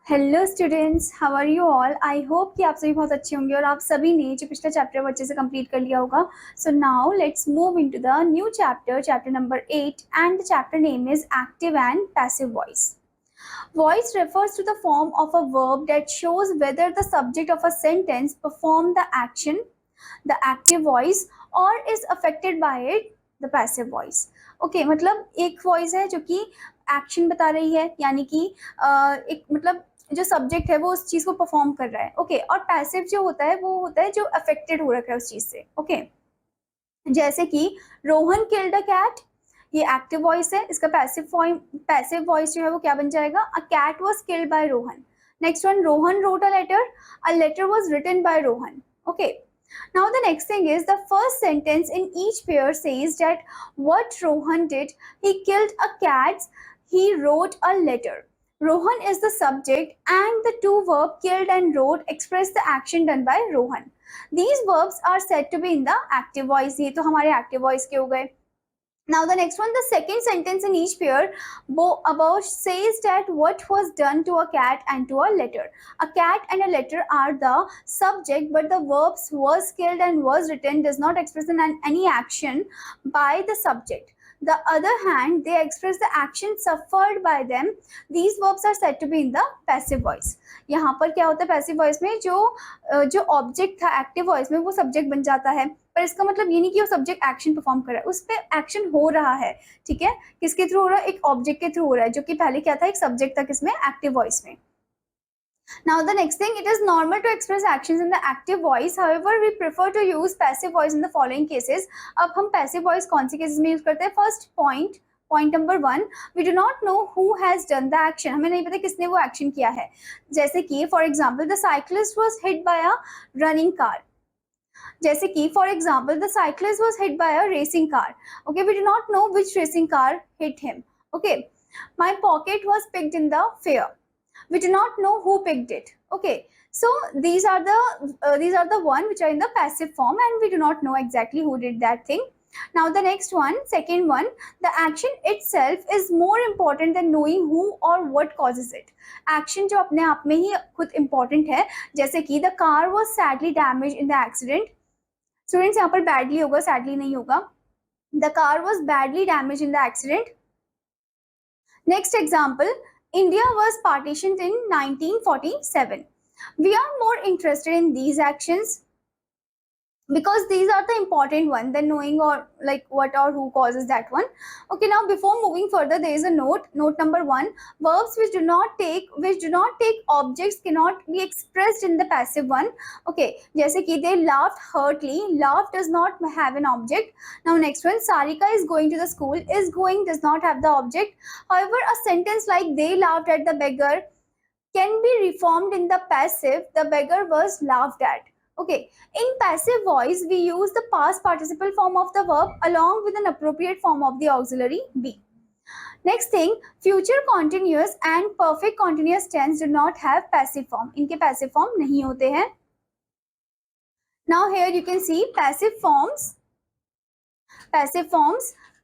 Hello students, how are you all. I hope कि आप सभी बहुत अच्छे होंगे और आप सभी ने जो पिछला चैप्टर वो अच्छे से कंप्लीट कर लिया होगा। So now let's move into the new chapter, chapter number 8, and the chapter name is active and passive voice. Voice refers to the form of a verb that shows whether the subject of a sentence perform the action, the active voice, or is affected by it, the passive voice. Okay, मतलब एक voice है जो कि action बता रही है, यानी कि एक मतलब जो सब्जेक्ट है वो उस चीज को परफॉर्म कर रहा है. ओके, और पैसिव जो होता है वो होता है जो अफेक्टेड हो रखा है उस चीज से. ओके, जैसे कि रोहन किल्ड अ कैट, ये एक्टिव वॉइस है. इसका पैसिव वॉइस जो है वो क्या बन जाएगा? A cat was killed by Rohan. Next one, Rohan wrote a letter, a letter was written by Rohan. Okay, now the next thing is the first sentence in each pair says that what Rohan did, he killed a cat, he wrote a letter. Rohan is the subject and the two verb killed and wrote express the action done by Rohan. These verbs are said to be in the active voice. ये तो हमारे active voice के हो गए. Now the next one, the second sentence in each pair above says that what was done to a cat and to a letter. A cat and a letter are the subject, but the verbs was killed and was written does not express any action by the subject. The other hand, they express the action suffered by them. These verbs are said to be in the passive voice. यहाँ पर क्या होता है passive voice में? जो object था active voice में वो सब्जेक्ट बन जाता है, पर इसका मतलब ये नहीं कि वो सब्जेक्ट एक्शन परफॉर्म कर रहा है, उस पर एक्शन हो रहा है. ठीक है, किसके थ्रू हो रहा है? एक ऑब्जेक्ट के थ्रू हो रहा है, जो कि पहले क्या था? एक सब्जेक्ट था किसमें? एक्टिव वॉइस में. Now the next thing, it is normal to express actions in the active voice. However, we prefer to use passive voice in the following cases. अब हम passive voice कौन सी cases में use करते हैं? First point number 1, we do not know who has done the action. हमें नहीं पता किसने वो action किया है. जैसे कि for example, the cyclist was hit by a running car. जैसे कि for example the cyclist was hit by a racing car. Okay, we do not know which racing car hit him. Okay, my pocket was picked in the fair. We do not know who picked it. Okay, so these are the one which are in the passive form, and we do not know exactly who did that thing. Now the next one, second one, the action itself is more important than knowing who or what causes it. Action जो अपने आप में ही खुद important है. जैसे कि the car was sadly damaged in the accident. Students, यहाँ पर badly होगा, sadly नहीं होगा. The car was badly damaged in the accident. Next example, India was partitioned in 1947. We are more interested in these actions because these are the important one than knowing or like what or who causes that one. Okay, now before moving further, there is a note number 1, verbs which do not take objects cannot be expressed in the passive one. Okay, जैसे कि they laughed heartily, laugh does not have an object. Now next one, Sarika is going to the school, is going does not have the object. However, a sentence like they laughed at the beggar can be reformed in the passive, the beggar was laughed at. Okay, in passive voice, we use the past participle form of the verb along with an appropriate form of the auxiliary be. Next thing, future continuous and perfect continuous tense do not have passive form. इनके passive form नहीं होते हैं. Now here you can see passive forms,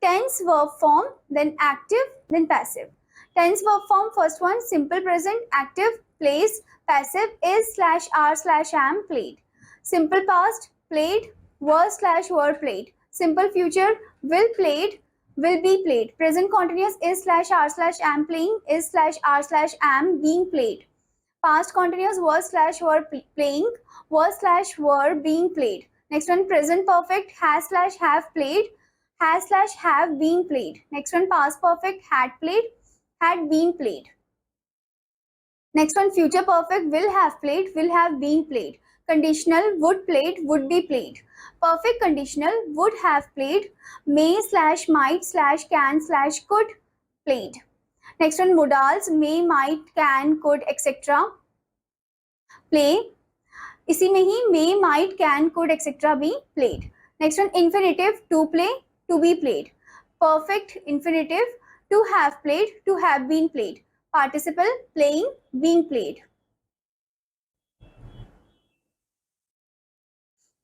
tense verb form, then active, then passive. Tense verb form, first one, simple present, active, plays, passive, is slash are slash am, played. Simple past, played, was slash were, played. Simple future, will played, will be played. Present continuous, is slash are slash am playing, is slash are slash am being played. Past continuous, was slash were playing, was slash were being played. Next one, present perfect, has slash have played, has slash have been played. Next one, past perfect, had played, had been played. Next one, future perfect, will have played, will have been played. Conditional, would played, would be played. Perfect conditional, would have played, may slash might slash can slash could played. Next one, modals, may, might, can, could, etc. Play. इसी में ही may, might, can, could, etc. be played. Next one, infinitive, to play, to be played. Perfect infinitive, to have played, to have been played. Participle, playing, being played.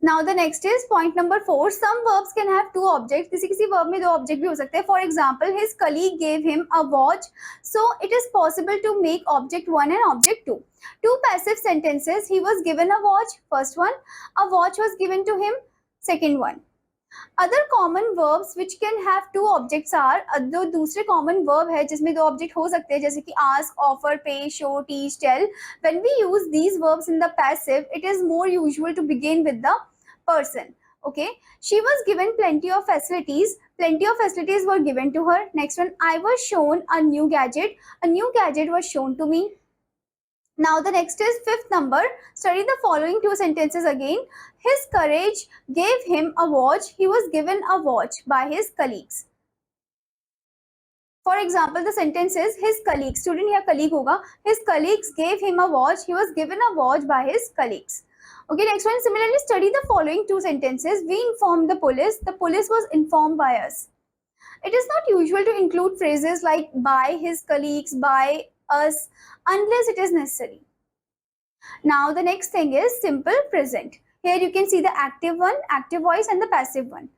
Now the next is point number 4. Some verbs can have two objects. किसी verb में दो object भी हो सकते हैं. For example, his colleague gave him a watch. So it is possible to make object 1 and object 2. Two passive sentences. He was given a watch. First one. A watch was given to him. Second one. Other common verbs which can have two objects are, दो दूसरे common verb है जिसमें दो object हो सकते हैं, जैसे कि ask, offer, pay, show, teach, tell. When we use these verbs in the passive, it is more usual to begin with the person. Okay, she was given plenty of facilities. Plenty of facilities were given to her. Next one, I was shown a new gadget. A new gadget was shown to me. Now the next is fifth number. Study the following two sentences again. His courage gave him a watch. He was given a watch by his colleagues. For example, the sentence is his colleagues. Student here colleague hoga. His colleagues gave him a watch. He was given a watch by his colleagues. Okay, next one. Similarly, study the following two sentences. We informed the police. The police was informed by us. It is not usual to include phrases like by his colleagues, by us, unless it is necessary. Now the next thing is simple present. Here you can see the active one, active voice, and the passive one.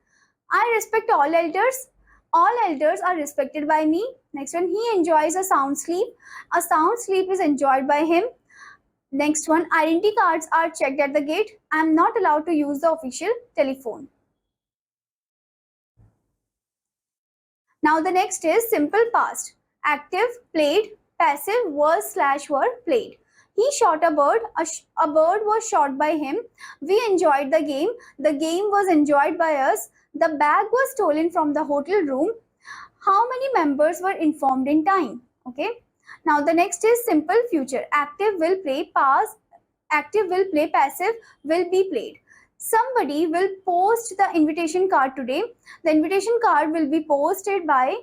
I respect all elders. All elders are respected by me. Next one, he enjoys a sound sleep. A sound sleep is enjoyed by him. Next one, identity cards are checked at the gate. I am not allowed to use the official telephone. Now the next is simple past. Active, played. Passive, was/were, played. He shot a bird. A bird was shot by him. We enjoyed the game. The game was enjoyed by us. The bag was stolen from the hotel room. How many members were informed in time? Okay. Now the next is simple future. Active will play, past. Active will play, passive will be played. Somebody will post the invitation card today. The invitation card will be posted by.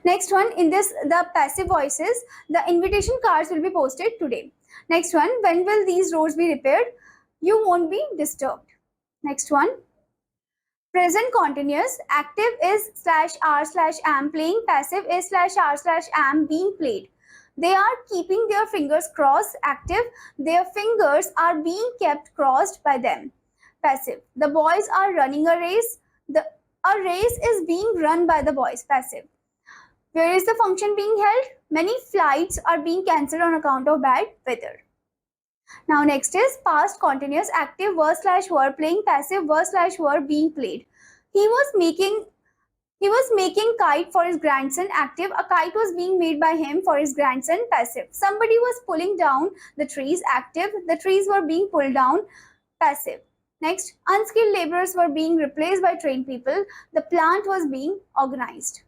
Next one, in this, the passive voices, the invitation cards will be posted today. Next one, when will these roads be repaired? You won't be disturbed. Next one, present continuous. Active is /r/am playing. Passive is /r/am being played. They are keeping their fingers crossed. Active, their fingers are being kept crossed by them. Passive, the boys are running a race. A race is being run by the boys. Passive. Where is the function being held? Many flights are being cancelled on account of bad weather. Now next is past continuous. Active was/were playing. Passive was/were being played. He was making kite for his grandson. Active, a kite was being made by him for his grandson. Passive, somebody was pulling down the trees. Active, the trees were being pulled down. Passive. Next, unskilled laborers were being replaced by trained people. The plant was being organized.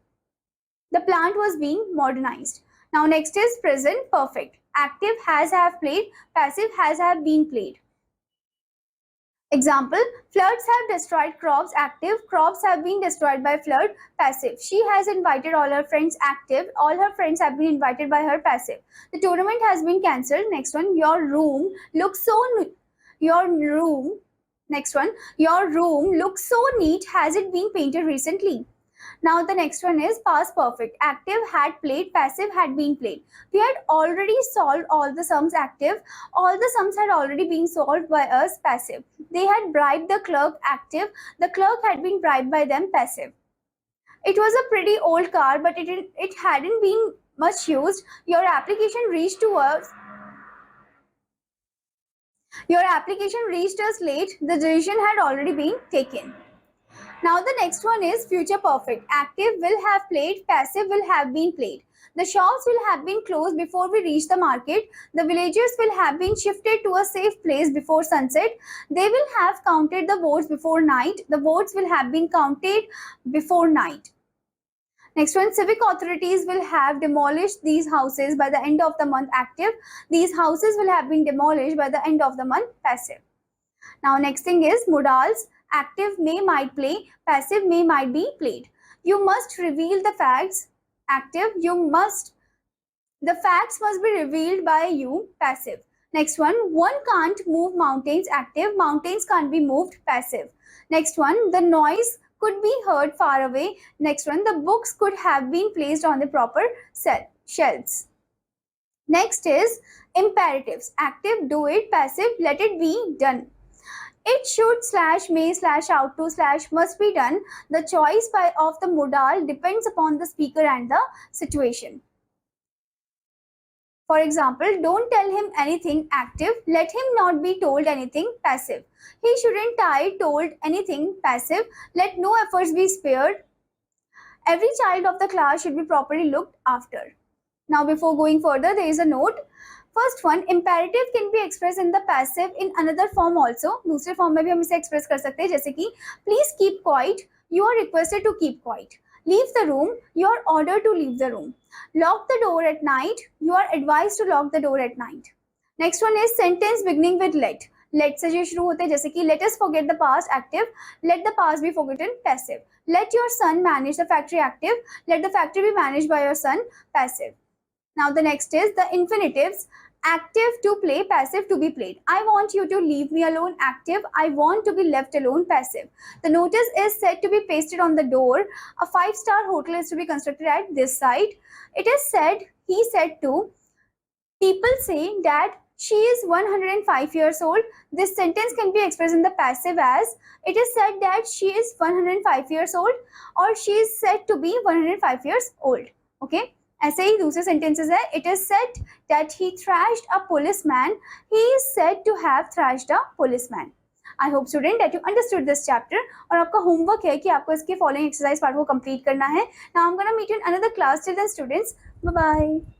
The plant was being modernized. Now next is present perfect. Active has have played. Passive has have been played. Example, floods have destroyed crops. Active, crops have been destroyed by flood. Passive, she has invited all her friends. Active, all her friends have been invited by her. Passive, the tournament has been cancelled. Next one, your room looks so neat. Has it been painted recently? Now the next one is past perfect. Active had played, passive had been played. We had already solved all the sums. Active, all the sums had already been solved by us. Passive, they had bribed the clerk. Active, the clerk had been bribed by them. Passive, it was a pretty old car, but it hadn't been much used. Your application reached us late. The decision had already been taken. Now the next one is future perfect. Active will have played, passive will have been played. The shops will have been closed before we reach the market. The villagers will have been shifted to a safe place before sunset. They will have counted the votes before night. The votes will have been counted before night. Next one, civic authorities will have demolished these houses by the end of the month. Active, these houses will have been demolished by the end of the month. Passive. Now next thing is modals. Active may might play, passive may might be played. You must reveal the facts. Active, the facts must be revealed by you. Passive. Next one can't move mountains. Active, mountains can't be moved. Passive. Next one, the noise could be heard far away. Next one, the books could have been placed on the proper shelves. Next is imperatives. Active, do it. Passive, let it be done. It should slash may slash out to slash must be done. The choice of the modal depends upon the speaker and the situation. For example, don't tell him anything. Active, let him not be told anything. Passive, he shouldn't tie told anything. Passive, let no efforts be spared. Every child of the class should be properly looked after. Now, before going further, there is a note. First one, imperative can be expressed in the passive in another form also. दूसरे form में भी हम इसे express कर सकते हैं, जैसे कि please keep quiet, you are requested to keep quiet. Leave the room, you are ordered to leave the room. Lock the door at night, you are advised to lock the door at night. Next one is sentence beginning with let. Let से जो शुरू होते हैं, जैसे कि let us forget the past. Active, let the past be forgotten. Passive, let your son manage the factory. Active, let the factory be managed by your son. Passive. Now the next is the infinitives. Active, to play. Passive, to be played. I want you to leave me alone. Active, I want to be left alone. Passive. The notice is said to be pasted on the door. A 5-star hotel is to be constructed at this site. It is said, he said to. People say that she is 105 years old. This sentence can be expressed in the passive as it is said that she is 105 years old or she is said to be 105 years old. Okay. ऐसे ही दूसरे sentences है. It is said that he thrashed a policeman. He is said to have thrashed a policeman. I hope student that you understood this chapter. और आपका homework है कि आपको इसके following exercise part को complete करना है. Now I'm gonna meet you in another class. Till then students, bye bye.